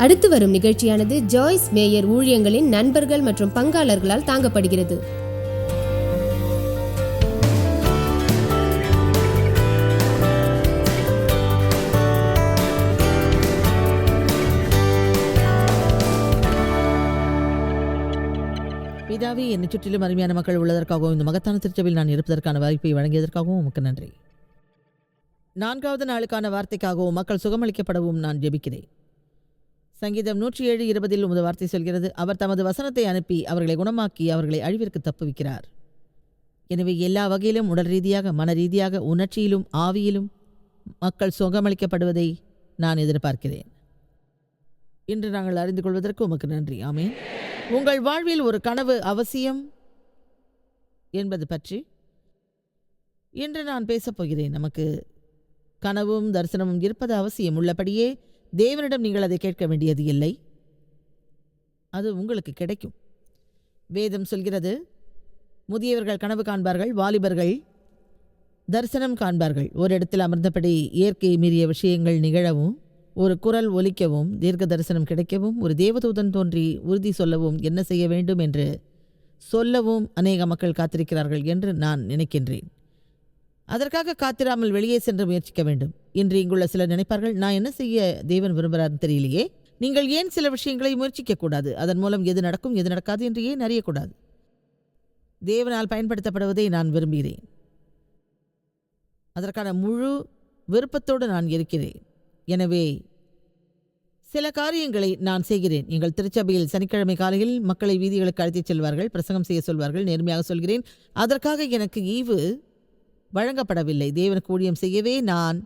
அடுத்து வரும் நிகழ்ச்சியானது ஜாய்ஸ் மேயர் ஊழியங்களின் நண்பர்கள் மற்றும் பங்காளர்களால் தாங்கப்படுகிறது. பிதாவே, என்னை சுற்றிலும் அருமையான மக்கள் உள்ளதற்காகவும் இந்த மகத்தான திருச்சபையில் நான் இருப்பதற்கான வாய்ப்பை வழங்கியதற்காகவும் உமக்கு நன்றி. 4வது நாளுக்கான வார்த்தைக்காகவும் மக்கள் சுகமளிக்கப்படவும் நான் ஜெபிக்கிறேன். சங்கீதம் 107:20 உமது வார்த்தை சொல்கிறது, அவர் தமது வசனத்தை அனுப்பி அவர்களை குணமாக்கி அவர்களை அழிவிற்கு தப்புவிக்கிறார். எனவே எல்லா வகையிலும் உடல் ரீதியாக, மன ரீதியாக, உணர்ச்சியிலும் ஆவியிலும் மக்கள் சுகமளிக்கப்படுவதை நான் எதிர்பார்க்கிறேன். இன்று நாங்கள் அறிந்து கொள்வதற்கு உமக்கு நன்றி. ஆமென். உங்கள் வாழ்வில் ஒரு கனவு அவசியம் என்பது பற்றி இன்று நான் பேசப்போகிறேன். நமக்கு கனவும் தரிசனமும் இருப்பது அவசியம். உள்ளபடியே தேவனிடம் நீங்கள் அதை கேட்க வேண்டியது இல்லை, அது உங்களுக்கு கிடைக்கும். வேதம் சொல்கிறது, முதியவர்கள் கனவு காண்பார்கள், வாலிபர்கள் தரிசனம் காண்பார்கள். ஒரு இடத்தில் அமர்ந்தபடி இயற்கை மீறிய விஷயங்கள் நிகழவும், ஒரு குரல் ஒலிக்கவும், தீர்க்க தரிசனம் கிடைக்கவும், ஒரு தேவதூதன் தோன்றி உறுதி சொல்லவும், என்ன செய்ய வேண்டும் என்று சொல்லவும் அநேக மக்கள் காத்திருக்கிறார்கள் என்று நான் நினைக்கின்றேன். அதற்காக காத்திராமல் வெளியே சென்று முயற்சிக்க வேண்டும். இன்று இங்குள்ள சிலர் நினைப்பார்கள், நான் என்ன செய்ய தேவன் விரும்புகிறார்னு தெரியலையே. நீங்கள் ஏன் சில விஷயங்களை முயற்சிக்கக்கூடாது? அதன் மூலம் எது நடக்கும் எது நடக்காது என்று ஏன் அறியக்கூடாது? தேவனால் பயன்படுத்தப்படுவதை நான் விரும்புகிறேன். அதற்கான முழு விருப்பத்தோடு நான் இருக்கிறேன். எனவே சில காரியங்களை நான் செய்கிறேன். எங்கள் திருச்சபையில் சனிக்கிழமை காலையில் மக்களை வீதிகளுக்கு அழைத்துச் செல்வார்கள், பிரசங்கம் செய்ய சொல்வார்கள். நேர்மையாக சொல்கிறேன், அதற்காக எனக்கு ஈவு வழங்கப்படவில்லை. தேவனுக்கு ஊழியம் செய்யவே நான்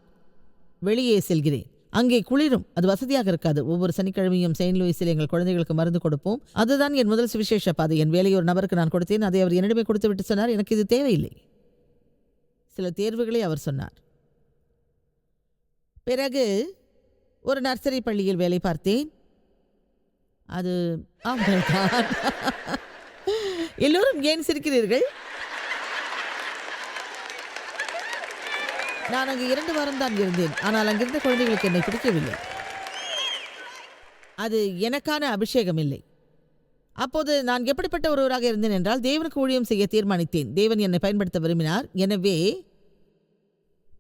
வெளியே செல்கிறேன். அங்கே குளிரும், அது வசதியாக இருக்காது. ஒவ்வொரு சனிக்கிழமையும் செயின்ட் லூயிஸில் எங்கள் குழந்தைகளுக்கு மருந்து கொடுப்போம். அதுதான் என் முதல் சுவிசேஷ பாதை. என் வேலையை ஒரு நபருக்கு நான் கொடுத்தேன். அதை அவர் என்னிடமே கொடுத்து விட்டு சொன்னார், எனக்கு இது தேவையில்லை. சில தேர்வுகளை அவர் சொன்னார். பிறகு ஒரு நர்சரி பள்ளியில் வேலை பார்த்தேன். அது எல்லோரும் ஏன் சிரிக்கிறீர்கள்? நான் அங்கு 2 வாரம் தான் இருந்தேன். ஆனால் அங்கிருந்த குழந்தைகளுக்கு என்னை பிடிக்கவில்லை. அது எனக்கான அபிஷேகம் இல்லை. அப்போது நான் எப்படிப்பட்ட ஒருவராக இருந்தேன் என்றால், தேவனுக்கு ஊழியம் செய்ய தீர்மானித்தேன். தேவன் என்னை பயன்படுத்த விரும்பினார். எனவே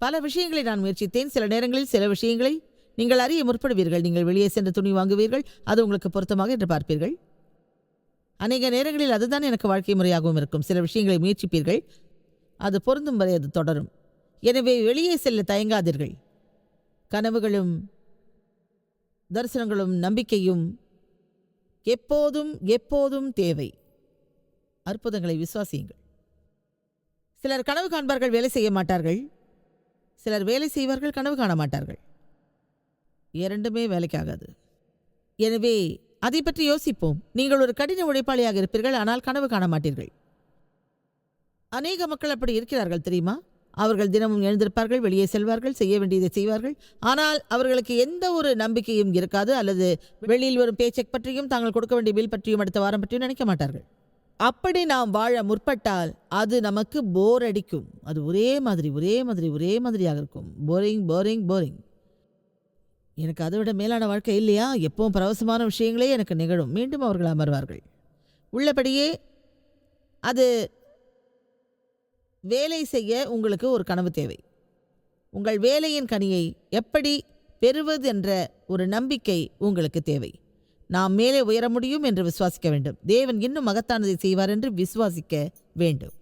பல விஷயங்களை நான் முயற்சித்தேன். சில நேரங்களில் சில விஷயங்களை நீங்கள் அறிய முற்படுவீர்கள். நீங்கள் வெளியே சென்று துணி வாங்குவீர்கள், அது உங்களுக்கு பொருத்தமாக என்று பார்ப்பீர்கள். அநேக நேரங்களில் அதுதான் எனக்கு வாழ்க்கை முறையாகவும் இருக்கும். சில விஷயங்களை முயற்சிப்பீர்கள், அது பொருந்தும் வரை அது தொடரும். எனவே வெளியே செல்ல தயங்காதீர்கள். கனவுகளும் தரிசனங்களும் நம்பிக்கையும் எப்போதும் எப்போதும் தேவை. அற்புதங்களை விசுவாசியுங்கள். சிலர் கனவு காண்பார்கள், வேலை செய்ய மாட்டார்கள். சிலர் வேலை செய்வார்கள், கனவு காண மாட்டார்கள். இரண்டுமே வேலைக்காகாது. எனவே அதை பற்றி யோசிப்போம். நீங்கள் ஒரு கடின உழைப்பாளியாக இருப்பீர்கள், ஆனால் கனவு காண மாட்டீர்கள். அநேக மக்கள் அப்படி இருக்கிறார்கள் தெரியுமா? அவர்கள் தினமும் எழுந்திருப்பார்கள், வெளியே செல்வார்கள், செய்ய வேண்டியதை செய்வார்கள். ஆனால் அவர்களுக்கு எந்த ஒரு நம்பிக்கையும் இருக்காது, அல்லது வெளியில் வரும் பேச்செக் பற்றியும் தாங்கள் கொடுக்க வேண்டிய பில் பற்றியும் அடுத்த வாரம் பற்றியும் நினைக்க மாட்டார்கள். அப்படி நாம் வாழ முற்பட்டால் அது நமக்கு போர் அடிக்கும். அது ஒரே மாதிரியாக இருக்கும். Boring boring boring. எனக்கு அதை விட மேலான வாழ்க்கை இல்லையா? எப்பவும் பரவசமான விஷயங்களே எனக்கு நிகழும். மீண்டும் அவர்கள் அமர்வார்கள். உள்ளபடியே அது வேலை செய்ய உங்களுக்கு ஒரு கனவு தேவை. உங்கள் வேலையின் கனியை எப்படி பெறுவது என்ற ஒரு நம்பிக்கை உங்களுக்கு தேவை. நாம் மேலே உயர முடியும் என்று விசுவாசிக்க வேண்டும். தேவன் இன்னும் மகத்தானதை செய்வார் என்று விசுவாசிக்க வேண்டும்.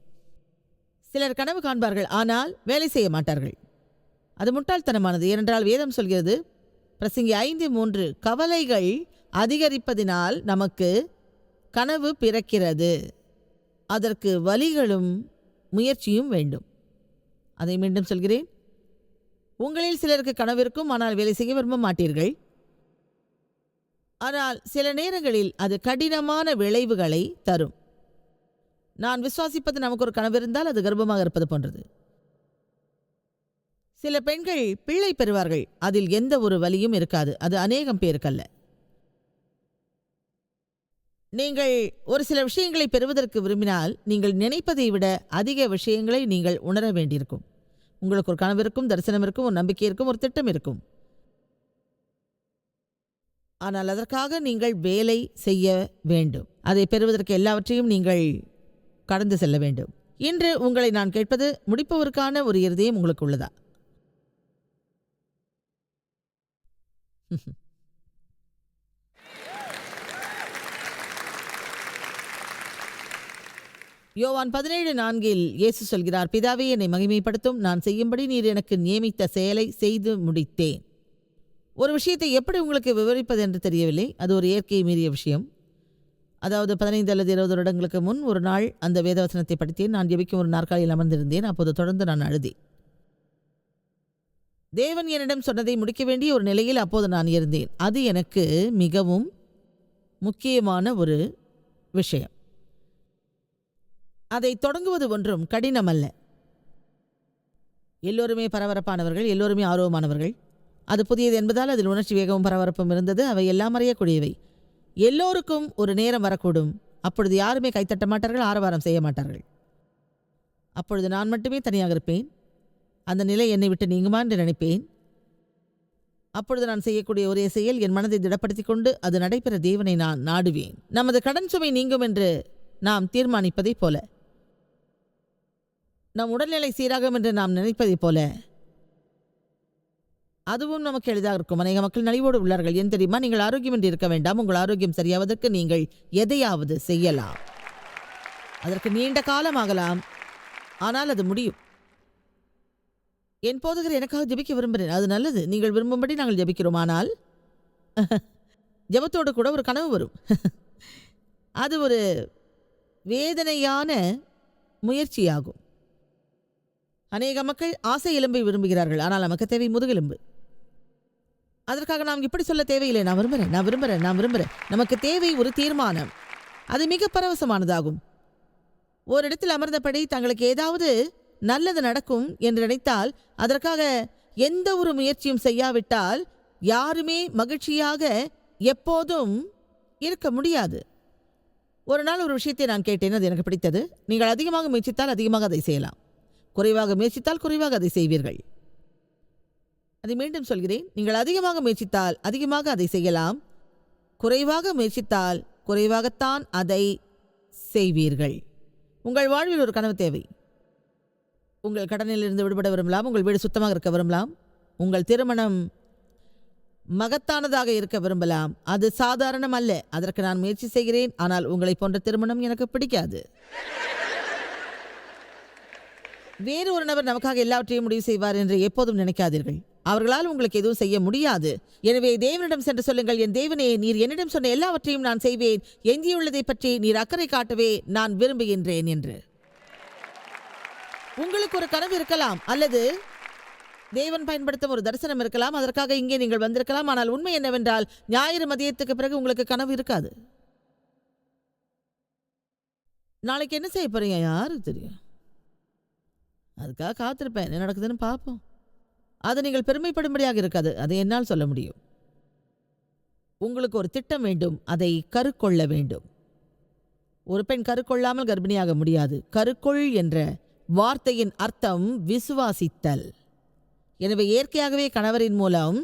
சிலர் கனவு காண்பார்கள், ஆனால் வேலை செய்ய மாட்டார்கள். அது முட்டாள்தனமானது. ஏனென்றால் வேதம் சொல்கிறது, பிரசங்கி 5:3, கவலைகள் அதிகரிப்பதினால் நமக்கு கனவு பிறக்கிறது, அதற்கு வலிகளும் முயற்சியும் வேண்டும். அதை மீண்டும் சொல்கிறேன், உங்களில் சிலருக்கு கனவு இருக்கும், ஆனால் வேலை செய்ய விரும்ப மாட்டீர்கள். ஆனால் சில நேரங்களில் அது கடினமான விளைவுகளை தரும். நான் விசுவாசிப்பது, நமக்கு ஒரு கனவு இருந்தால் அது கர்ப்பமாக இருப்பது போன்றது. சில பெண்கள் பிள்ளை பெறுவார்கள், அதில் எந்த ஒரு வலியும் இருக்காது. அது அநேகம் பேருக்கல்ல. நீங்கள் ஒரு சில விஷயங்களை பெறுவதற்கு விரும்பினால் நீங்கள் நினைப்பதை விட அதிக விஷயங்களை நீங்கள் உணர வேண்டியிருக்கும். உங்களுக்கு ஒரு கனவு இருக்கும், தரிசனம் இருக்கும், ஒரு நம்பிக்கை இருக்கும், ஒரு திட்டம் இருக்கும். ஆனால் அதற்காக நீங்கள் வேலை செய்ய வேண்டும். அதை பெறுவதற்கு எல்லாவற்றையும் நீங்கள் கடந்து செல்ல வேண்டும். இன்று உங்களை நான் கேட்பது, முடிப்பவருக்கான ஒரு இருதயம் உங்களுக்கு உள்ளதா? யோவான் 17:4 இயேசு சொல்கிறார், பிதாவே, என்னை மகிமைப்படுத்தும், நான் செய்யும்படி நீர் எனக்கு நியமித்த செயலை செய்து முடித்தேன். ஒரு விஷயத்தை எப்படி உங்களுக்கு விவரிப்பது என்று தெரியவில்லை. அது ஒரு இயற்கையை மீறிய விஷயம். அதாவது 15 அல்லது 20 வருடங்களுக்கு முன் ஒரு நாள் அந்த வேதவசனத்தை படித்தேன். நான் ஜெபிக்கும் ஒரு நாற்காலியில் அமர்ந்திருந்தேன். அப்போது தொடர்ந்து நான் அழுதேன். தேவன் என்னிடம் சொன்னதை முடிக்க வேண்டிய ஒரு நிலையில் அப்போது நான் இருந்தேன். அது எனக்கு மிகவும் முக்கியமான ஒரு விஷயம். அதை தொடங்குவது ஒன்றும் கடினமல்ல. எல்லோருமே பரபரப்பானவர்கள், எல்லோருமே ஆர்வமானவர்கள். அது புதியது என்பதால் அதில் உணர்ச்சி வேகமும் பரபரப்பும் இருந்தது. அவை எல்லாம் அறியக்கூடியவை. எல்லோருக்கும் ஒரு நேரம் வரக்கூடும். அப்பொழுது யாருமே கைத்தட்ட மாட்டார்கள், ஆரவாரம் செய்ய மாட்டார்கள். அப்பொழுது நான் மட்டுமே தனியாக இருப்பேன். அந்த நிலை என்னை விட்டு நீங்குமா என்று நினைப்பேன். அப்பொழுது நான் செய்யக்கூடிய ஒரே செயல், என் மனதை திடப்படுத்திக் கொண்டு அது நடைபெற தேவனை நான் நாடுவேன். நமது கடன் சுமை நீங்கும் என்று நாம் தீர்மானிப்பதைப் போல, நம் உடல்நிலை சீராகும் என்று நாம் நினைப்பதைப் போல, அதுவும் நமக்கு எளிதாக இருக்கும். அநேக மக்கள் நலிவோடு உள்ளார்கள். ஏன் தெரியுமா? நீங்கள் ஆரோக்கியமின்றி இருக்க வேண்டாம். உங்கள் ஆரோக்கியம் சரியாவதற்கு நீங்கள் எதையாவது செய்யலாம். அதற்கு நீண்ட காலம் ஆகலாம், ஆனால் அது முடியும். என் போதகர் எனக்காக ஜெபிக்க விரும்புகிறேன். அது நல்லது. நீங்கள் விரும்பும்படி நாங்கள் ஜெபிக்கிறோம். ஆனால் ஜெபத்தோடு கூட ஒரு கனவு வரும். அது ஒரு வேதனையான முயற்சியாகும். அநேக மக்கள் ஆசை எலும்பை விரும்புகிறார்கள். ஆனால் நமக்கு தேவை முதுகெலும்பு. அதற்காக நாம் இப்படி சொல்ல தேவையில்லை, நான் விரும்புகிறேன். நமக்கு தேவை ஒரு தீர்மானம். அது மிக பரவசமானதாகும். ஓரிடத்தில் அமர்ந்தபடி தங்களுக்கு ஏதாவது நல்லது நடக்கும் என்று நினைத்தால், அதற்காக எந்த ஒரு முயற்சியும் செய்யாவிட்டால் யாருமே மகிழ்ச்சியாக எப்போதும் இருக்க முடியாது. ஒரு நாள் ஒரு விஷயத்தை நான் கேட்டேன், அது எனக்கு பிடித்தது. நீங்கள் அதிகமாக முயற்சித்தால் அதிகமாக அதை செய்யலாம், குறைவாக முயற்சித்தால் குறைவாக அதை செய்வீர்கள். அதை மீண்டும் சொல்கிறேன், நீங்கள் அதிகமாக முயற்சித்தால் அதிகமாக அதை செய்யலாம், குறைவாக முயற்சித்தால் குறைவாகத்தான் அதை செய்வீர்கள். உங்கள் வாழ்வில் ஒரு கனவு தேவை. உங்கள் கடனிலிருந்து விடுபட விரும்பலாம், உங்கள் வீடு சுத்தமாக இருக்க விரும்பலாம், உங்கள் திருமணம் மகத்தானதாக இருக்க விரும்பலாம். அது சாதாரணம் அல்ல. அதற்கு நான் முயற்சி செய்கிறேன். ஆனால் உங்களை போன்ற திருமணம் எனக்கு பிடிக்காது. வேறு ஒரு நபர் நமக்காக எல்லாவற்றையும் முடிவு செய்வார் என்று எப்போதும் நினைக்காதீர்கள். அவர்களால் உங்களுக்கு எதுவும் செய்ய முடியாது. எனவே தேவனிடம் சென்று சொல்லுங்கள், என் தேவனே, நீர் என்னிடம் சொன்ன எல்லாவற்றையும் நான் செய்வேன். எஞ்சியுள்ளதை பற்றி நீர் அக்கறை காட்டவே நான் விரும்புகின்றேன் என்று. உங்களுக்கு ஒரு கனவு இருக்கலாம், அல்லது தேவன் பயன்படுத்தும் ஒரு தரிசனம் இருக்கலாம். அதற்காக இங்கே நீங்கள் வந்திருக்கலாம். ஆனால் உண்மை என்னவென்றால், ஞாயிறு மதியத்துக்கு பிறகு உங்களுக்கு கனவு இருக்காது. நாளைக்கு என்ன செய்ய போறீங்க யாருக்கு தெரியும்? அதுக்காக காத்திருப்பேன், என்ன நடக்குதுன்னு பார்ப்போம். அது நீங்கள் பெருமைப்படும்படியாக இருக்காது. அதை என்னால் சொல்ல முடியும். உங்களுக்கு ஒரு திட்டம் வேண்டும், அதை கருக்கொள்ள வேண்டும். ஒரு பெண் கருக்கொள்ளாமல் கர்ப்பிணியாக முடியாது. கருக்கொள் என்ற வார்த்தையின் அர்த்தம் விசுவாசித்தல். எனவே இயற்கையாகவே கணவரின் மூலம்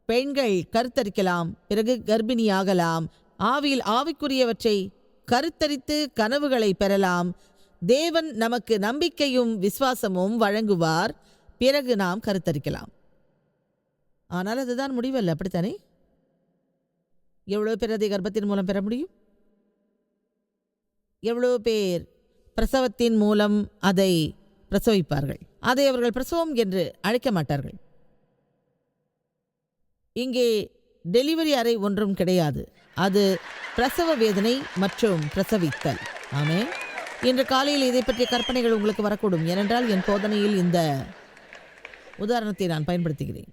பெண்கள் கருத்தரிக்கலாம், பிறகு கர்ப்பிணியாகலாம். ஆவியில் ஆவிக்குரியவற்றை கருத்தரித்து கனவுகளை பெறலாம். தேவன் நமக்கு நம்பிக்கையும் விசுவாசமும் வழங்குவார். பிறகு நாம் கருத்தரிக்கலாம். ஆனால் அதுதான் முடிவல்ல, அப்படித்தானே? எவ்வளவு பேர் அதை கர்ப்பத்தின் மூலம் பெற முடியும்? எவ்வளவு பேர் பிரசவத்தின் மூலம் அதை பிரசவிப்பார்கள்? அதை அவர்கள் பிரசவம் என்று அழைக்க மாட்டார்கள். இங்கே டெலிவரி அறை ஒன்றும் கிடையாது. அது பிரசவ வேதனை மற்றும் பிரசவித்தல். ஆமென். இன்று காலையில் இதை பற்றிய கற்பனைகள் உங்களுக்கு வரக்கூடும். ஏனென்றால் என் போதனையில் இந்த உதாரணத்தை நான் பயன்படுத்துகிறேன்.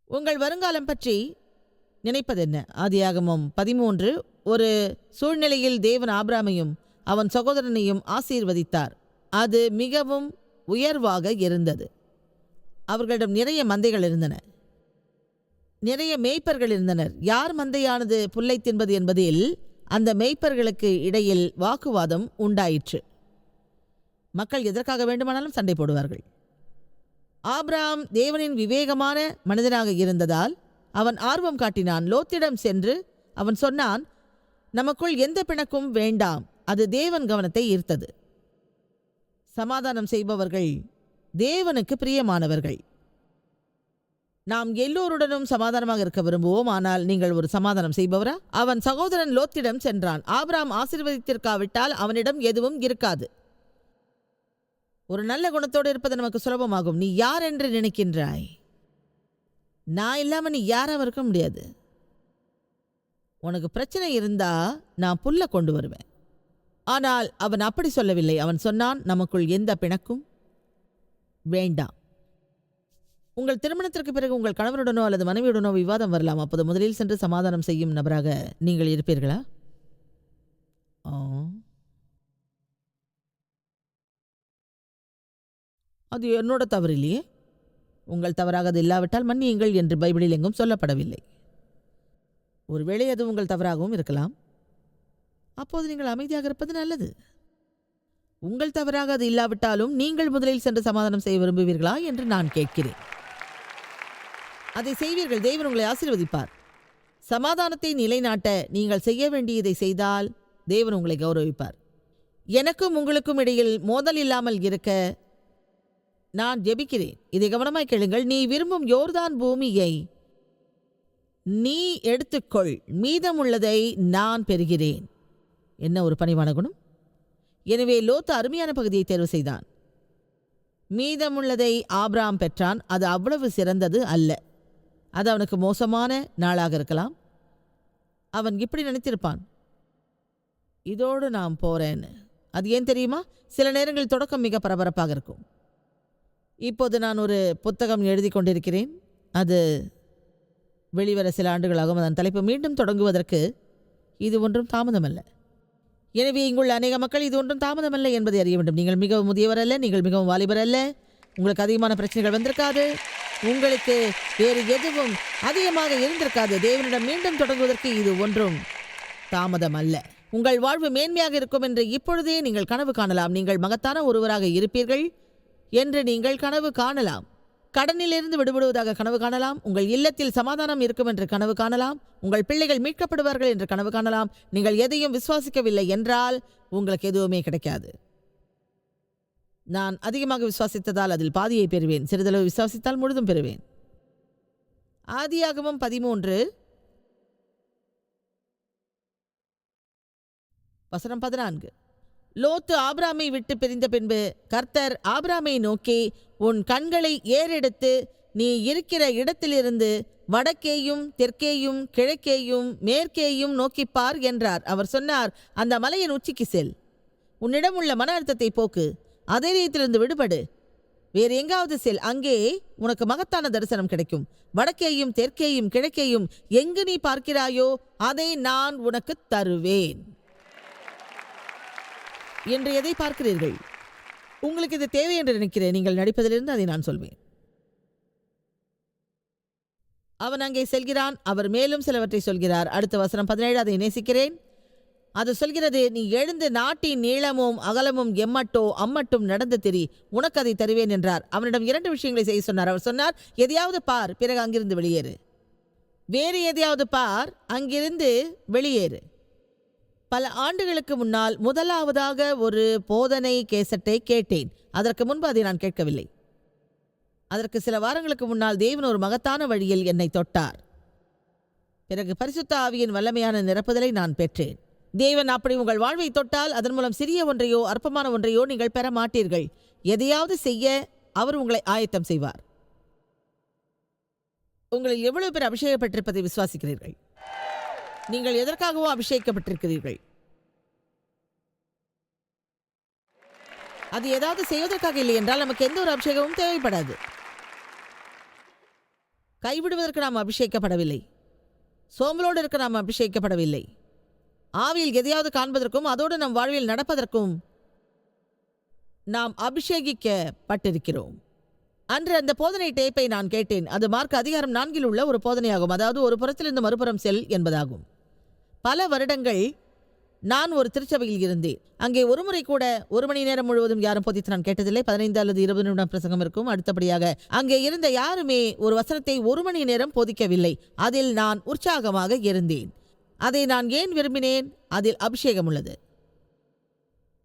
உங்கள் வருங்காலம் பற்றி நினைப்பதென்ன? ஆதியாகமம் 13. ஒரு சூழ்நிலையில் தேவன் ஆபிரகாமையும் அவன் சகோதரனையும் ஆசீர்வதித்தார். அது மிகவும் உயர்வாக இருந்தது. அவர்களிடம் நிறைய மந்தைகள் இருந்தன, நிறைய மேய்ப்பர்கள் இருந்தனர். யார் மந்தையானது புல்லை தின்பது என்பதில் அந்த மேய்ப்பர்களுக்கு இடையில் வாக்குவாதம் உண்டாயிற்று. மக்கள் எதற்காக வேண்டுமானாலும் சண்டை போடுவார்கள். ஆபிரகாம் தேவனின் விவேகமான மனிதனாக இருந்ததால் அவன் ஆர்வம் காட்டினான். லோத்திடம் சென்று அவன் சொன்னான், நமக்குள் எந்த பிணக்கும் வேண்டாம். அது தேவன் கவனத்தை ஈர்த்தது. சமாதானம் செய்பவர்கள் தேவனுக்கு பிரியமானவர்கள். நாம் எல்லோருடனும் சமாதானமாக இருக்க விரும்புவோம். ஆனால் நீங்கள் ஒரு சமாதானம் செய்பவரா? அவன் சகோதரன் லோத்திடம் சென்றான். ஆபிரகாம் ஆசீர்வதித்திருக்காவிட்டால் அவனிடம் எதுவும் இருக்காது. ஒரு நல்ல குணத்தோடு இருப்பது நமக்கு சுலபமாகும். நீ யார் என்று நினைக்கின்றாய்? நான் இல்லாம நீ யாராவும் இருக்க முடியாது. உனக்கு பிரச்சனை இருந்தா நான் புல்ல கொண்டு வருவேன். ஆனால் அவன் அப்படி சொல்லவில்லை. அவன் சொன்னான், நமக்குள் எந்த பிணக்கும் வேண்டாம். உங்கள் திருமணத்திற்கு பிறகு உங்கள் கணவனுடனோ அல்லது மனைவியுடனோ விவாதம் வரலாம். அப்போது முதலில் சென்று சமாதானம் செய்யும் நபராக நீங்கள் இருப்பீர்களா? அது என்னோட தவறு இல்லையே. உங்கள் தவறாக அது இல்லாவிட்டால் மன்னியுங்கள் என்று பைபிளில் எங்கும் சொல்லப்படவில்லை. ஒருவேளை அது உங்கள் தவறாகவும் இருக்கலாம். அப்போது நீங்கள் அமைதியாக இருப்பது நல்லது. உங்கள் தவறாக அது இல்லாவிட்டாலும் நீங்கள் முதலில் சென்று சமாதானம் செய்ய விரும்புவீர்களா என்று நான் கேட்கிறேன். அதை செய்வீர்கள். தேவன் உங்களை ஆசீர்வதிப்பார். சமாதானத்தை நிலைநாட்ட நீங்கள் செய்ய வேண்டியதை செய்தால் தேவன் உங்களை கௌரவிப்பார். எனக்கும் உங்களுக்கும் இடையில் மோதல் இல்லாமல் இருக்க நான் ஜெபிக்கிறேன். இதை கவனமாய் கேளுங்கள். நீ விரும்பும் யோர்தான் பூமியை நீ எடுத்துக்கொள், மீதமுள்ளதை நான் பெறுகிறேன். என்ன ஒரு பணிவான குணம்! எனவே லோத்து அருமையான பகுதியை தேர்வு செய்தான். மீதமுள்ளதை ஆபிரகாம் பெற்றான். அது அவ்வளவு சிறந்தது அல்ல. அது அவனுக்கு மோசமான நாளாக இருக்கலாம். அவன் இப்படி நினைத்திருப்பான், இதோடு நான் போறேன்னு. அது ஏன் தெரியுமா? சில நேரங்களில் தொடக்கம் மிக பரபரப்பாக இருக்கும். இப்போது நான் ஒரு புத்தகம் எழுதி கொண்டிருக்கிறேன். அது வெளிவர சில ஆண்டுகளாகும். அதன் தலைப்பு மீண்டும் தொடங்குவதற்கு இது ஒன்றும் தாமதமல்ல. எனவே இங்குள்ள அநேக மக்கள் இது ஒன்றும் தாமதமல்ல என்பதை அறிய வேண்டும். நீங்கள் மிகவும் முதியவர் அல்ல, நீங்கள் மிகவும் வாலிபர் அல்ல, உங்களுக்கு அதிகமான பிரச்சனைகள் வந்திருக்காது, உங்களுக்கு வேறு எதுவும் அதிகமாக இருந்திருக்காது. தேவனிடம் மீண்டும் தொடங்குவதற்கு இது ஒன்றும் தாமதம் அல்ல. உங்கள் வாழ்வு மேன்மையாக இருக்கும் என்று இப்பொழுதே நீங்கள் கனவு காணலாம். நீங்கள் மகத்தான ஒருவராக இருப்பீர்கள் என்று நீங்கள் கனவு காணலாம். கடனிலிருந்து விடுபடுவதாக கனவு காணலாம். உங்கள் இல்லத்தில் சமாதானம் இருக்கும் என்று கனவு காணலாம். உங்கள் பிள்ளைகள் மீட்கப்படுவார்கள் என்று கனவு காணலாம். நீங்கள் எதையும் விசுவாசிக்கவில்லை என்றால் உங்களுக்கு எதுவுமே கிடைக்காது. நான் அதிகமாக விசுவாசித்ததால் அதில் பாதியை பெறுவேன். சிறிதளவு விசுவாசித்தால் முழுதும் பெறுவேன். ஆதியாகமம் 13:14. லோத்து ஆபிராமை விட்டு பிரிந்த பின்பு கர்த்தர் ஆபிராமை நோக்கி, உன் கண்களை ஏறெடுத்து நீ இருக்கிற இடத்திலிருந்து வடக்கேயும் தெற்கேயும் கிழக்கேயும் மேற்கேயும் நோக்கிப்பார் என்றார். அவர் சொன்னார், அந்த மலையின் உச்சிக்கு செல், உன்னிடம் உள்ள மன அழுத்தத்தை போக்கு, அதேரியத்திலிருந்து விடுபடு, வேறு எங்காவது செல், அங்கே உனக்கு மகத்தான தரிசனம் கிடைக்கும். வடக்கேயும் தெற்கேயும் கிழக்கேயும் எங்கு நீ பார்க்கிறாயோ அதை நான் உனக்கு தருவேன். என்று எதை பார்க்கிறீர்கள்? உங்களுக்கு இது தேவை என்று நினைக்கிறேன். நீங்கள் நடிப்பதிலிருந்து அதை நான் சொல்வேன். அவன் அங்கே செல்கிறான். அவர் மேலும் சிலவற்றை சொல்கிறார். அடுத்த வசனம் 17. அதை நேசிக்கிறேன். அது சொல்கிறது, நீ எழுந்து நாட்டின் நீளமும் அகலமும் எம்மட்டோ அம்மட்டும் நடந்து திரி, உனக்கு அதை தருவேன் என்றார். அவனிடம் 2 விஷயங்களை செய்ய சொன்னார். அவர் சொன்னார், எதையாவது பார், பிறகு அங்கிருந்து வெளியேறு. வேறு எதையாவது பார், அங்கிருந்து வெளியேறு. பல ஆண்டுகளுக்கு முன்னால் முதலாவதாக ஒரு போதனை கேசட்டை கேட்டேன். அதற்கு முன்பு அதை நான் கேட்கவில்லை. அதற்கு சில வாரங்களுக்கு முன்னால் தேவன் ஒரு மகத்தான வழியில் என்னை தொட்டார். பிறகு பரிசுத்த ஆவியின் வல்லமையான நிரப்புதலை நான் பெற்றேன். தேவன் அப்படி உங்கள் வாழ்வை தொட்டால் அதன் மூலம் சிறிய ஒன்றையோ அற்பமான ஒன்றையோ நீங்கள் பெற மாட்டீர்கள். எதையாவது செய்ய அவர் உங்களை ஆயத்தம் செய்வார். உங்களில் எவ்வளவு பேர் அபிஷேகப்பட்டிருப்பதை விசுவாசிக்கிறீர்கள்? நீங்கள் எதற்காகவோ அபிஷேகிக்கப்பட்டிருக்கிறீர்கள். அது ஏதாவது செய்வதற்காக இல்லை என்றால் நமக்கு எந்த ஒரு அபிஷேகமும் தேவைப்படாது. கைவிடுவதற்கு நாம் அபிஷேகிக்கப்படவில்லை. சோம்பலோடு இருக்க நாம் அபிஷேகிக்கப்படவில்லை. ஆவியில் எதையாவது காண்பதற்கும் அதோடு நம் வாழ்வில் நடப்பதற்கும் நாம் அபிஷேகிக்கப்பட்டிருக்கிறோம். அன்று அந்த போதனை டேப்பை நான் கேட்டேன். அது மார்க் அதிகாரம் 4 உள்ள ஒரு போதனையாகும். அதாவது ஒரு புறத்திலிருந்து மறுபுறம் செல் என்பதாகும். பல வருடங்கள் நான் ஒரு திருச்சபையில் இருந்தேன். அங்கே ஒரு முறை கூட 1 மணி நேரம் முழுவதும் யாரும் போதித்து நான் கேட்டதில்லை. 15 அல்லது 20 நிமிடம் பிரசங்கம் இருக்கும். அடுத்தபடியாக அங்கே இருந்த யாருமே ஒரு வசனத்தை 1 மணி நேரம் போதிக்கவில்லை. அதில் நான் உற்சாகமாக இருந்தேன். அதை நான் ஏன் விரும்பினேன்? அதில் அபிஷேகம் உள்ளது.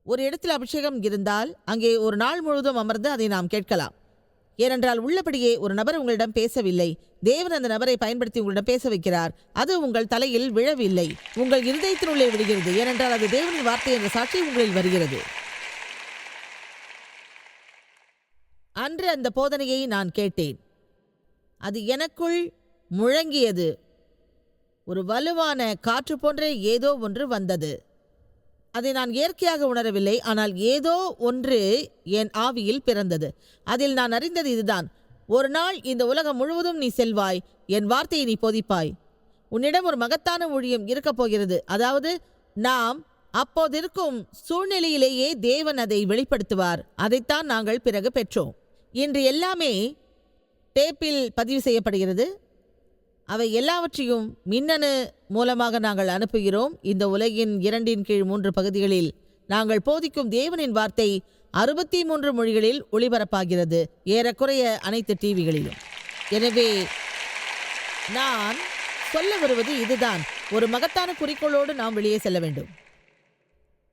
ஒரு இடத்தில் அபிஷேகம் இருந்தால் அங்கே ஒரு நாள் முழுவதும் அமர்ந்து அதை நாம் கேட்கலாம். ஏனென்றால் உள்ளபடியே ஒரு நபர் உங்களிடம் பேசவில்லை. தேவன் அந்த நபரை பயன்படுத்தி உங்களிடம் பேச வைக்கிறார். அது உங்கள் தலையில் விழவில்லை, உங்கள் இருதயத்தினுள்ளே விடுகிறது. ஏனென்றால் அது தேவனின் வார்த்தை என்ற சாட்சி உங்களில் வருகிறது. அன்று அந்த போதனையை நான் கேட்டேன். அது எனக்குள் முழங்கியது. ஒரு வலுவான காற்று போன்ற ஏதோ ஒன்று வந்தது. அதை நான் இயற்கையாக உணரவில்லை, ஆனால் ஏதோ ஒன்று என் ஆவியில் பிறந்தது. அதில் நான் அறிந்தது இதுதான்: ஒரு நாள் இந்த உலகம் முழுவதும் நீ செல்வாய், என் வார்த்தையை நீ போதிப்பாய். உன்னிடம் ஒரு மகத்தான ஊழியம் இருக்கப் போகிறது. அதாவது நாம் அப்போதிருக்கும் சூழ்நிலையிலேயே தேவன் அதை வெளிப்படுத்துவார். அதைத்தான் நாங்கள் பிறகு பெற்றோம். இன்று எல்லாமே டேப்பில் பதிவு செய்யப்படுகிறது. அவை எல்லாவற்றையும் மின்னணு மூலமாக நாங்கள் அனுப்புகிறோம். இந்த உலகின் 2/3 பகுதிகளில் நாங்கள் போதிக்கும் தேவனின் வார்த்தை 63 மொழிகளில் ஒளிபரப்பாகிறது, ஏறக்குறைய அனைத்து டிவிகளிலும். எனவே நான் சொல்ல வருவது இதுதான்: ஒரு மகத்தான குறிக்கோளோடு நாம் வெளியே செல்ல வேண்டும்.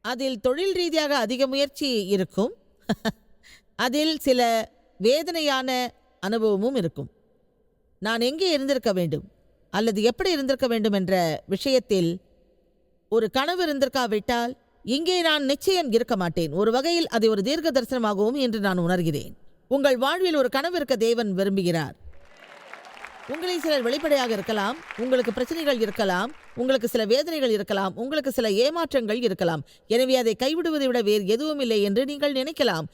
அதில் தொழில் ரீதியாக அதிக முயற்சி இருக்கும். அதில் சில வேதனையான அனுபவமும் இருக்கும். நான் எங்கே இருந்திருக்க வேண்டும் அல்லது எப்படி இருந்திருக்க வேண்டும் என்ற விஷயத்தில் ஒரு கனவு இருந்திருக்காவிட்டால் இங்கே நான் நிச்சயம் இருக்க மாட்டேன். ஒரு வகையில் அதை ஒரு தீர்க்க தரிசனமாகவும் என்று நான் உணர்கிறேன். உங்கள் வாழ்வில் ஒரு கனவு இருக்க தேவன் விரும்புகிறார். உங்களில் சிலர் வெளிப்படையாக இருக்கலாம், உங்களுக்கு பிரச்சனைகள் இருக்கலாம், உங்களுக்கு சில வேதனைகள் இருக்கலாம், உங்களுக்கு சில ஏமாற்றங்கள் இருக்கலாம். எனவே அதை கைவிடுவதை விட வேறு எதுவும் இல்லை என்று நீங்கள் நினைக்கலாம்.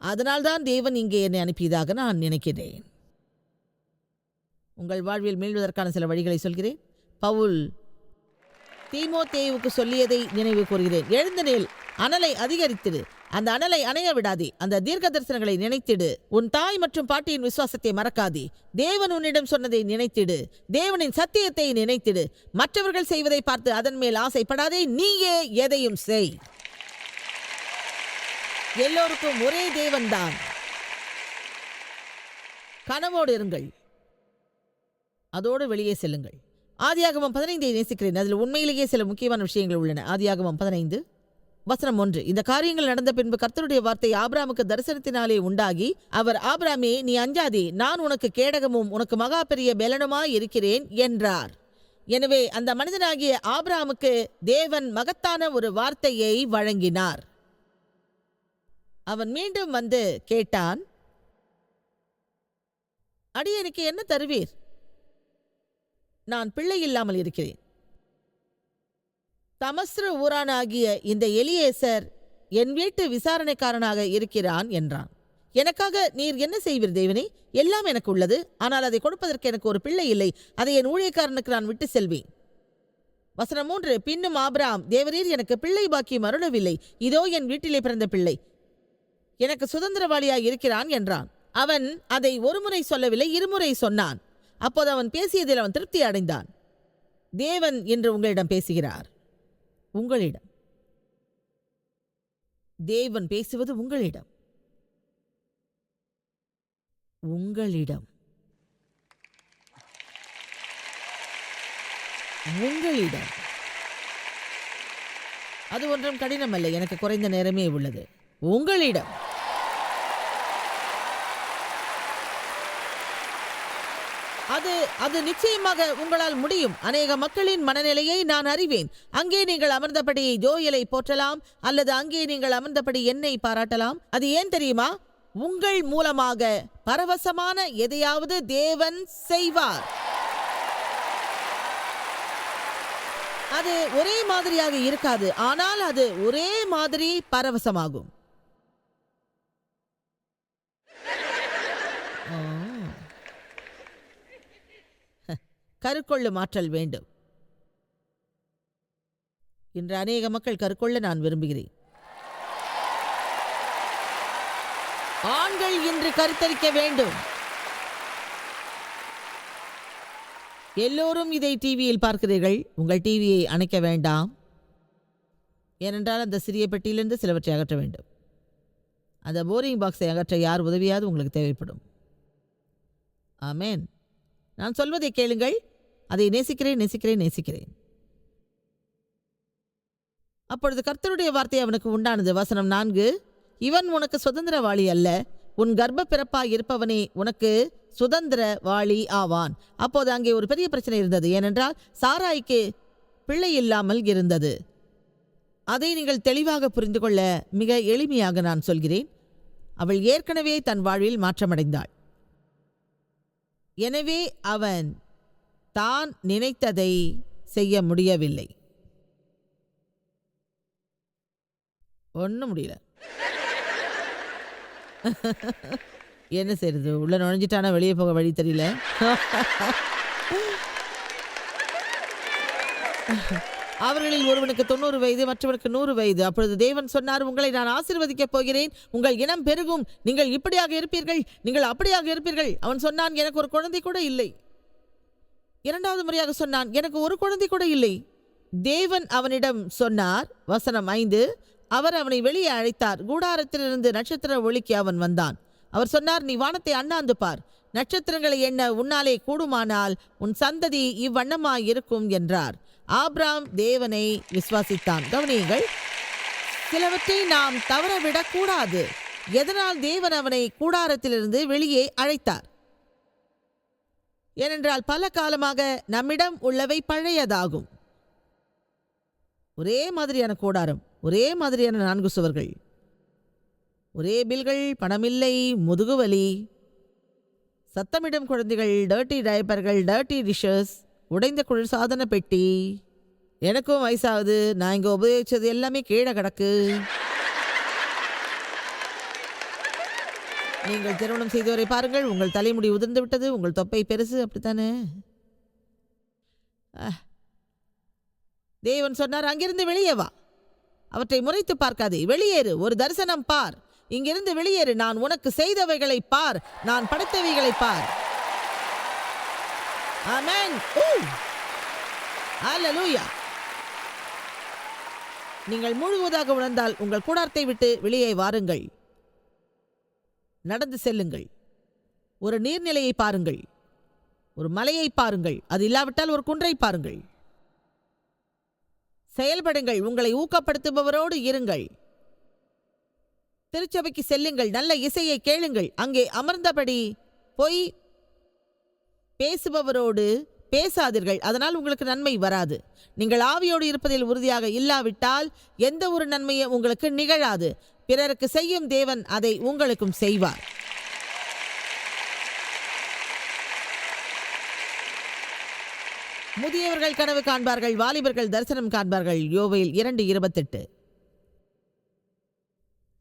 அதனால்தான் தேவன் இங்கே என்னை அனுப்பியதாக நான் நினைக்கிறேன். உங்கள் வாழ்வில் மீள்வதற்கான சில வழிகளை சொல்கிறேன். பவுல் தீமோத்தேயுவுக்கு சொல்லியதை நினைவு கூறுகிறேன். எழுந்து நில், அனலை அதிகரித்திடு, அந்த அனலை அணைய விடாதே, அந்த தீர்க்க தரிசனங்களை நினைத்திடு, உன் தாய் மற்றும் பாட்டியின் விசுவாசத்தை மறக்காதே, தேவன் உன்னிடம் சொன்னதை நினைத்திடு, தேவனின் சத்தியத்தை நினைத்திடு, மற்றவர்கள் செய்வதை பார்த்து அதன் மேல் ஆசைப்படாதே, நீயே எதையும் செய். எல்லோருக்கும் ஒரே தேவன்தான். கனவோடு இருங்கள், அதோடு வெளியே செல்லுங்கள். ஆதியாகமம் 15 நேசிக்கிறேன். அதில் உண்மையிலேயே சில முக்கியமான விஷயங்கள் உள்ளன. ஆதியாகமம் 15 வசனம் 1. இந்த காரியங்கள் நடந்த பின்பு கர்த்தருடைய வார்த்தை ஆபிராமுக்கு தரிசனத்தினாலே உண்டாகி, அவர், ஆபிராமே, நீ அஞ்சாதே, நான் உனக்கு கேடகமும் உனக்கு மகா பெரிய பெலனுமாய் இருக்கிறேன் என்றார். எனவே அந்த மனிதனாகிய ஆபிராமுக்கு தேவன் மகத்தான ஒரு வார்த்தையை வழங்கினார். அவன் மீண்டும் வந்து கேட்டான், அடியேனுக்கு என்ன தருவீர்? நான் பிள்ளை இல்லாமல் இருக்கிறேன். தமஸ்ரு ஊரானாகிய இந்த எலியேசர் என் வீட்டு விசாரணைக்காரனாக இருக்கிறான் என்றான். எனக்காக நீர் என்ன செய்வீர் தேவனே? எல்லாம் எனக்கு உள்ளது, ஆனால் அதை கொடுப்பதற்கு எனக்கு ஒரு பிள்ளை இல்லை. அதை என் ஊழியக்காரனுக்கு நான் விட்டு செல்வேன். வசனம் 3. பின்னும் ஆபிராம், தேவரீர் எனக்கு பிள்ளை பாக்கியம் அருளவில்லை, இதோ என் வீட்டிலே பிறந்த பிள்ளை எனக்கு சுதந்திரவாளியாய் இருக்கிறான் என்றான். அவன் அதை ஒரு முறை சொல்லவில்லை, இருமுறை சொன்னான். அப்போது அவன் பேசியதில் அவன் திருப்தி அடைந்தான். தேவன் இன்று உங்களிடம் பேசுகிறார். உங்களிடம் தேவன் பேசுவது உங்களிடம். உங்களிடம் உங்களிடம் அது ஒன்றும் கடினமல்ல, எனக்கு குறைந்த நேரமே உள்ளது. உங்களிடம் அது நிச்சயமாக உங்களால் முடியும். அநேக மக்களின் மனநிலையை நான் அறிவேன். அங்கே நீங்கள் அமர்ந்தபடி ஜோயலை போற்றலாம், அல்லது அங்கே நீங்கள் அமர்ந்தபடி என்னை பாராட்டலாம். அது ஏன் தெரியுமா? உங்கள் மூலமாக பரவசமான எதையாவது தேவன் செய்வார். அது ஒரே மாதிரியாக இருக்காது, ஆனால் அது ஒரே மாதிரி பரவசமாகும். கருக்கொள்ளும் ஆற்றல் வேண்டும். இன்று அநேக மக்கள் கருக்கொள்ள நான் விரும்புகிறேன். ஆண்கள் இன்று கருத்தரிக்க வேண்டும். எல்லோரும் இதை டிவியில் பார்க்கிறீர்கள். உங்கள் டிவியை அணைக்க வேண்டாம். ஏனென்றால் அந்த சிறிய பெட்டியிலிருந்து சிலவற்றை அகற்ற வேண்டும். அந்த போரிங் பாக்ஸை அகற்ற யார் உதவியாவது உங்களுக்கு தேவைப்படும். ஆமேன். நான் சொல்வதை கேளுங்கள். அதை நேசிக்கிறேன், நேசிக்கிறேன், நேசிக்கிறேன். அப்பொழுது கர்த்தருடைய வார்த்தை அவனுக்கு உண்டானது. வசனம் 4, இவன் உனக்கு சுதந்திரவாளி அல்ல, உன் கர்ப்ப பிறப்பாய் இருப்பவனே உனக்கு சுதந்திரவாளி ஆவான். அப்போது அங்கே ஒரு பெரிய பிரச்சனை இருந்தது. ஏனென்றால் சாராய்க்கு பிள்ளை இல்லாமல் இருந்தது. அதை நீங்கள் தெளிவாக புரிந்து கொள்ள மிக எளிமையாக நான் சொல்கிறேன். அவள் ஏற்கனவே தன் வாழ்வில் மாற்றமடைந்தாள். எனவே அவன் தான் நினைத்ததை செய்ய முடியவில்லை. ஒன்றும் முடியல. என்ன செய்யறது? உள்ள நுழைஞ்சிட்டானா வெளியே போக வழி தெரியல. அவர்களில் ஒருவனுக்கு 90 வயது, மற்றவனுக்கு 100 வயது. அப்பொழுது தேவன் சொன்னார், உங்களை நான் ஆசீர்வதிக்கப் போகிறேன், உங்கள் இனம் பெருகும், நீங்கள் இப்படியாக இருப்பீர்கள், நீங்கள் அப்படியாக இருப்பீர்கள். அவன் சொன்னான், எனக்கு ஒரு குழந்தை கூட இல்லை. இரண்டாவது முறையாக சொன்னான், எனக்கு ஒரு குழந்தை கூட இல்லை. தேவன் அவனிடம் சொன்னார். வசனம் 5, அவர் அவனை வெளியே அழைத்தார். கூடாரத்திலிருந்து நட்சத்திர ஒளிக்கு அவன் வந்தான். அவர் சொன்னார், நீ வானத்தை அண்ணாந்து பார், நட்சத்திரங்களை எண்ண உன்னாலே கூடுமானால் உன் சந்ததி இவ்வண்ணமாய் இருக்கும் என்றார். ஆபிராம் தேவனை விசுவாசித்தான். கவனியுங்கள், சிலவற்றை நாம் தவறவிடக்கூடாது. எதனால் தேவன் அவனை கூடாரத்திலிருந்து வெளியே அழைத்தார்? ஏனென்றால் பல காலமாக நம்மிடம் உள்ளவை பழையதாகும். ஒரே மாதிரியான கூடாரம், ஒரே மாதிரியான 4 சுவர்கள், ஒரே பில்கள், பணமில்லை, முதுகுவலி, சத்தமிடும் குழந்தைகள், டர்ட்டி டயப்பர்கள், டர்ட்டி டிஷஸ், உடைந்த குளிர்சாதன பெட்டி. எனக்கும் வயசாகுது, நான் இங்கே உபயோகிச்சது எல்லாமே கீழே கிடக்கு. நீங்கள் திருமணம் செய்தவரை பாருங்கள், உங்கள் தலைமுடி உதிர்ந்து விட்டது, உங்கள் தொப்பை பெருசு, அப்படித்தானே? தேவன் சொன்னார், அங்கிருந்து வெளியே வா, அவற்றை முறைத்து பார்க்காதே, வெளியேறு, ஒரு தரிசனம் பார், இங்கிருந்து வெளியேறு, நான் உனக்கு செய்தவைகளை பார், நான் படைத்தவைகளை பார். ஆமென். ஹல்லேலூயா. நீங்கள் முழுவதாக உணர்ந்தால் உங்கள் கூடாரத்தை விட்டு வெளியே வாருங்கள், நடந்து செல்லுங்கள், ஒரு நீர்நிலையை பாருங்கள், ஒரு மலையை பாருங்கள், அது இல்லாவிட்டால் ஒரு குன்றை பாருங்கள். செயல்படுங்கள், உங்களை ஊக்கப்படுத்துபவரோடு இருங்கள். திருச்சபைக்கு செல்லுங்கள், நல்ல இசையை கேளுங்கள், அங்கே அமர்ந்தபடி பொய் பேசுபவரோடு பேசாதீர்கள், அதனால் உங்களுக்கு நன்மை வராது. நீங்கள் ஆவியோடு இருப்பதில் உறுதியாக இல்லாவிட்டால் எந்த ஒரு நன்மையும் உங்களுக்கு நிகழாது. பிறருக்கு செய்யும் தேவன் அதை உங்களுக்கும் செய்வார். முதியவர்கள் கனவு காண்பார்கள், வாலிபர்கள் தரிசனம் காண்பார்கள். யோவேல் 2:28.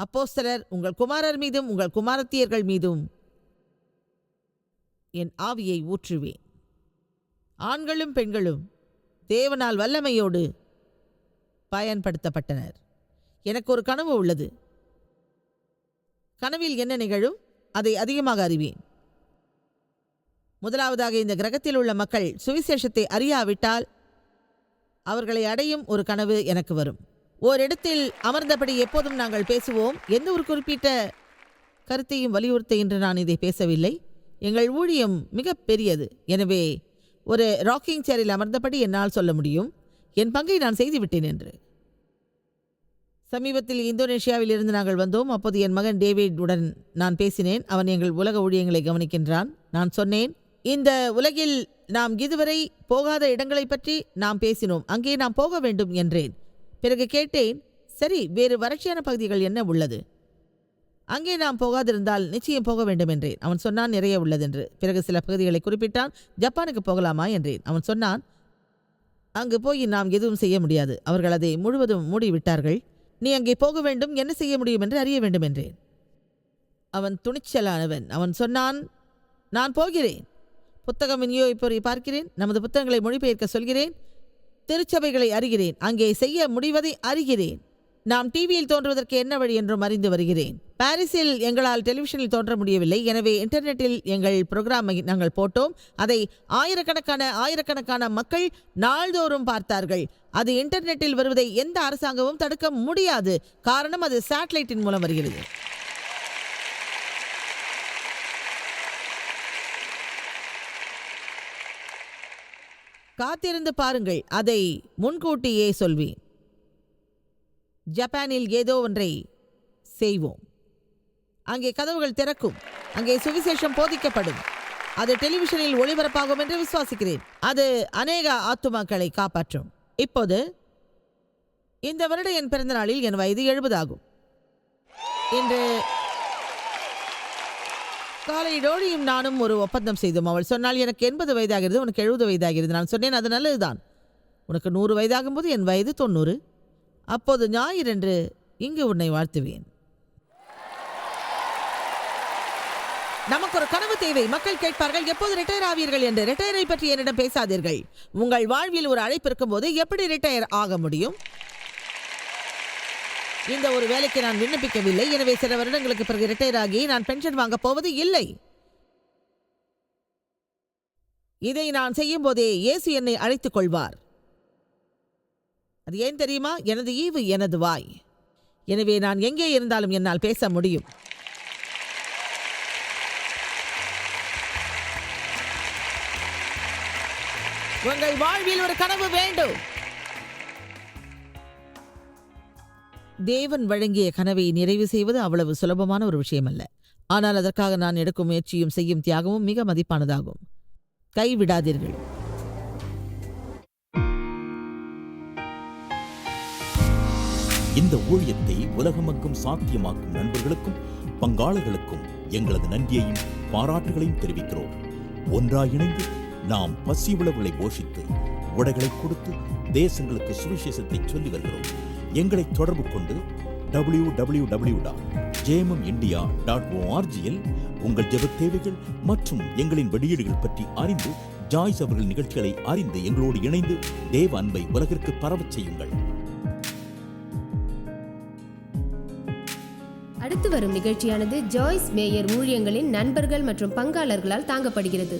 அப்போஸ்தலர், உங்கள் குமாரர் மீதும் உங்கள் குமாரத்தியர்கள் மீதும் என் ஆவியை ஊற்றுவேன். ஆண்களும் பெண்களும் தேவனால் வல்லமையோடு பயன்படுத்தப்பட்டனர். எனக்கு ஒரு கனவு உள்ளது. கனவில் என்ன நிகழும் அதை அதிகமாக அறிவேன். முதலாவதாக, இந்த கிரகத்தில் உள்ள மக்கள் சுவிசேஷத்தை அறியாவிட்டால் அவர்களை அடையும் ஒரு கனவு எனக்கு வரும். ஓரிடத்தில் அமர்ந்தபடி எப்போதும் நாங்கள் பேசுவோம். எந்த ஒரு குறிப்பிட்ட கருத்தையும் வலியுறுத்த என்று நான் இதை பேசவில்லை. எங்கள் ஊழியம் மிக பெரியது. எனவே ஒரு ராக்கிங் சேரில் அமர்ந்தபடி என்னால் சொல்ல முடியும், என் பங்கை நான் செய்துவிட்டேன் என்று. சமீபத்தில் இந்தோனேஷியாவில் இருந்து நாங்கள் வந்தோம். அப்போது என் மகன் டேவிட் உடன் நான் பேசினேன். அவன் எங்கள் உலக ஊழியங்களை கவனிக்கின்றான். நான் சொன்னேன், இந்த உலகில் நாம் இதுவரை போகாத இடங்களை பற்றி நாம் பேசினோம், அங்கே நாம் போக வேண்டும் என்றேன். பிறகு கேட்டேன், சரி, வேறு வறட்சியான பகுதிகள் என்ன உள்ளது? அங்கே நாம் போகாதிருந்தால் நிச்சயம் போக வேண்டும் என்றேன். அவன் சொன்னான், நிறைய உள்ளதென்று. பிறகு சில பகுதிகளை குறிப்பிட்டான். ஜப்பானுக்கு போகலாமா என்றேன். அவன் சொன்னான், அங்கு போய் நாம் எதுவும் செய்ய முடியாது, அவர்கள் அதை முழுவதும் மூடிவிட்டார்கள். நீ அங்கே போக வேண்டும், என்ன செய்ய முடியும் என்று அறிய வேண்டும் என்றேன். அவன் துணிச்சலானவன். அவன் சொன்னான், நான் போகிறேன், புத்தகம் விநியோகிப்போரை பார்க்கிறேன், நமது புத்தகங்களை மொழிபெயர்க்க சொல்கிறேன், திருச்சபைகளை அறிகிறேன், அங்கே செய்ய முடிவதை அறிகிறேன், நாம் டிவியில் தோன்றுவதற்கு என்ன வழி என்றும் அறிந்து வருகிறேன். பாரிஸில் எங்களால் டெலிவிஷனில் தோன்ற முடியவில்லை, எனவே இன்டர்நெட்டில் எங்கள் புரோகிராமை நாங்கள் போட்டோம். அதை ஆயிரக்கணக்கான மக்கள் நாள்தோறும் பார்த்தார்கள். அது இன்டர்நெட்டில் வருவதை எந்த அரசாங்கமும் தடுக்க முடியாது. காரணம், அது சேட்டலைட்டின் மூலம் வருகிறது. காத்திருந்து பாருங்கள், அதை முன்கூட்டியே சொல்வேன். ஜப்பானில் ஏதோ ஒன்றை செய்வோம். அங்கே கதவுகள் திறக்கும், அங்கே சுவிசேஷம் போதிக்கப்படும், அது டெலிவிஷனில் ஒளிபரப்பாகும் என்று விசுவாசிக்கிறேன். அது அநேக ஆத்துமாக்களை காப்பாற்றும். இப்போது இந்த வருட என் பிறந்த நாளில் என் வயது 70 ஆகும். இன்று காலை டோலியும் நானும் ஒரு ஒப்பந்தம் செய்தோம். அவள் சொன்னால், எனக்கு 80 வயதாகிறது, உனக்கு 70 வயதாகிறது. நான் சொன்னேன், அது நல்லதுதான். உனக்கு 100 வயதாகும் போது என் வயது 90. அப்போது ஞாயிறன்று இங்கு உன்னை வாழ்த்துவேன். நமக்கு ஒரு கனவு தேவை. மக்கள் கேட்பார்கள், எப்போது ரிட்டையர் ஆவீர்கள் என்று. ரிட்டையரை பற்றி என்னிடம் பேசாதீர்கள். உங்கள் வாழ்வில் ஒரு அழைப்பு இருக்கும் போது எப்படி ரிட்டையர் ஆக முடியும்? இந்த ஒரு வேலைக்கு நான் விண்ணப்பிக்கவில்லை, எனவே சில வருடங்களுக்கு பிறகு ரிட்டையர் ஆகி நான் பென்ஷன் வாங்க போவது இல்லை. இதை நான் செய்யும் போதே இயேசு என்னை அழைத்துக் கொள்வார். அது ஏன் தெரியுமா? எனது ஈவு எனது வாய். எனவே நான் எங்கே இருந்தாலும் என்னால் பேச முடியும். உங்கள் வாழ்வில் ஒரு கனவு வேண்டும். தேவன் வழங்கிய கனவை நிறைவு செய்வது அவ்வளவு சுலபமான ஒரு விஷயம் அல்ல. ஆனால் அதற்காக நான் எடுக்கும் முயற்சியும் செய்யும் தியாகமும் மிக மதிப்பானதாகும். கைவிடாதீர்கள். இந்த ஊழியத்தை உலகமெங்கும் சாத்தியமாக்கும் நண்பர்களுக்கும் பங்காளர்களுக்கும் எங்களது நன்றியையும் பாராட்டுகளையும் தெரிவிக்கிறோம். ஒன்றாய் இணைந்து நாம் பசி உழவுகளை போஷித்து உடைகளை கொடுத்து தேசங்களுக்கு சுவிசேஷத்தை சொல்லி வருகிறோம். எங்களை தொடர்பு கொண்டு www.jmumindia.org உங்கள் ஜெபத் தேவைகள் மற்றும் எங்களின் வெளியீடுகள் பற்றி அறிந்து ஜாய்ஸ் அவர்கள் நிகழ்ச்சிகளை அறிந்து எங்களோடு இணைந்து தேவ அன்பை உலகிற்கு பரவச் செய்யுங்கள். அடுத்து வரும் நிகழ்ச்சியானது ஜாய்ஸ் மேயர் ஊழியங்களின் நண்பர்கள் மற்றும் பங்காளர்களால் தாங்கப்படுகிறது.